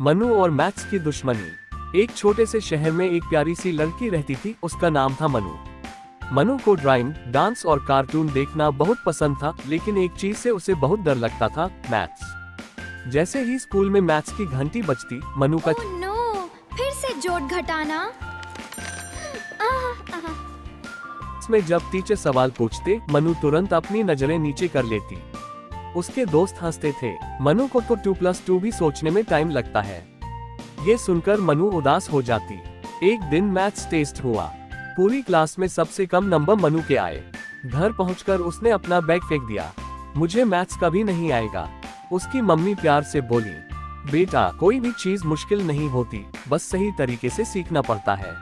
मनु और मैथ्स की दुश्मनी। एक छोटे से शहर में एक प्यारी सी लड़की रहती थी, उसका नाम था मनु। मनु को ड्राइंग, डांस और कार्टून देखना बहुत पसंद था, लेकिन एक चीज से उसे बहुत डर लगता था, मैथ्स। जैसे ही स्कूल में मैथ्स की घंटी बजती, मनु का ओह नो, फिर से जोड़ घटाना। में जब टीचर सवाल पूछते, मनु तुरंत अपनी नजरें नीचे कर लेती। उसके दोस्त हंसते थे, मनु को तो 2+2 भी सोचने में टाइम लगता है। ये सुनकर मनु उदास हो जाती। एक दिन मैथ्स टेस्ट हुआ। पूरी क्लास में सबसे कम नंबर मनु के आए। घर पहुंचकर उसने अपना बैग फेंक दिया। मुझे मैथ्स कभी नहीं आएगा। उसकी मम्मी प्यार से बोली, बेटा, कोई भी चीज मुश्किल नहीं होती, बस सही तरीके से सीखना पड़ता है।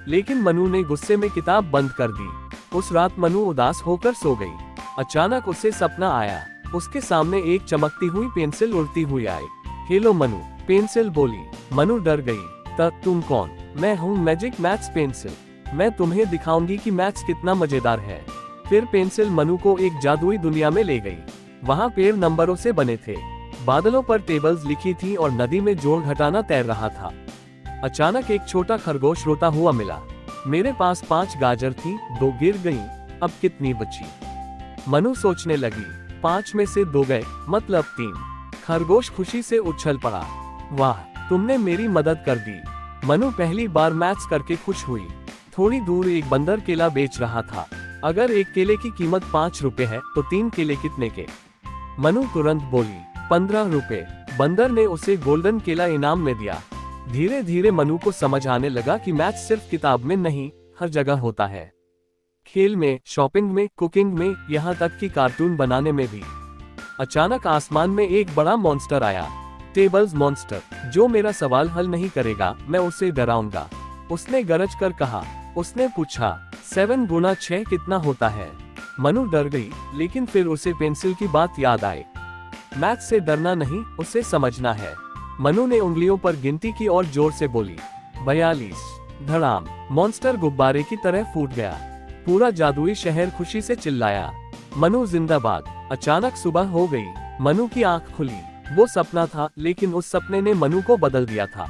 लेकिन मनु ने गुस्से में किताब बंद कर दी। उस रात मनु उदास होकर सो गई। अचानक उसे सपना आया। उसके सामने एक चमकती हुई पेंसिल उड़ती हुई आई। हेलो मनु, पेंसिल बोली। मनु डर गई। तुम कौन? मैं हूँ मैजिक मैथ्स पेंसिल। मैं तुम्हें दिखाऊंगी कि मैथ्स कितना मजेदार है। फिर पेंसिल मनु को एक जादुई दुनिया में ले गई। वहाँ पेड़ नंबरों से बने थे, बादलों पर टेबल्स लिखी थी और नदी में जोड़ घटाना तैर रहा था। अचानक एक छोटा खरगोश रोता हुआ मिला। मेरे पास 5 गाजर थी, 2 गिर गईं, अब कितनी बची? मनु सोचने लगी। 5 में से 2 गए, मतलब 3। खरगोश खुशी से उछल पड़ा। वाह, तुमने मेरी मदद कर दी। मनु पहली बार मैथ्स करके खुश हुई। थोड़ी दूर एक बंदर केला बेच रहा था। अगर एक केले की कीमत 5 रुपए है, तो 3 केले कितने के? मनु तुरंत बोली, 15 रुपए। बंदर ने उसे गोल्डन केला इनाम में दिया। धीरे धीरे मनु को समझ आने लगा कि मैथ्स सिर्फ किताब में नहीं, हर जगह होता है। खेल में, शॉपिंग में, कुकिंग में, यहाँ तक कि कार्टून बनाने में भी। अचानक आसमान में एक बड़ा मॉन्स्टर आया। Tables monster. जो मेरा सवाल हल नहीं करेगा, मैं उसे डराऊंगा, उसने गरज कर कहा। उसने पूछा, 7 गुना 6 कितना होता है? मनु डर गई, लेकिन फिर उसे पेंसिल की बात याद आई। मैथ्स से डरना नहीं, उसे समझना है। मनु ने उंगलियों पर गिनती की और जोर से बोली, 42। धड़ाम, मॉन्स्टर गुब्बारे की तरह फूट गया। पूरा जादुई शहर खुशी से चिल्लाया, मनु जिंदाबाद। अचानक सुबह हो गई। मनु की आंख खुली। वो सपना था, लेकिन उस सपने ने मनु को बदल दिया था।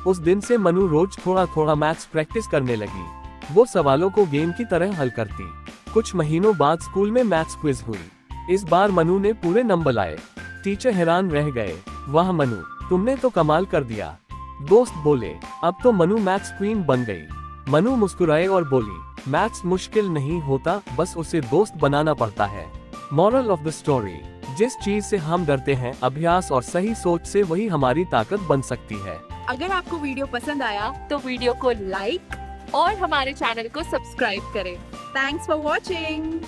उस दिन से मनु रोज थोड़ा थोड़ा मैथ्स प्रैक्टिस करने लगी। वो सवालों को गेम की तरह हल करती। कुछ महीनों बाद स्कूल में मैथ्स क्विज हुई। इस बार मनु ने पूरे नंबर लाए। टीचर हैरान रह गए। वाह मनु, तुमने तो कमाल कर दिया। दोस्त बोले, अब तो मनु मैथ्स क्वीन बन गई। मनु मुस्कुराए और बोली, मैथ्स मुश्किल नहीं होता, बस उसे दोस्त बनाना पड़ता है। मॉरल ऑफ द स्टोरी, जिस चीज से हम डरते हैं, अभ्यास और सही सोच से वही हमारी ताकत बन सकती है। अगर आपको वीडियो पसंद आया तो वीडियो को लाइक और हमारे चैनल को सब्सक्राइब करें। Thanks for watching.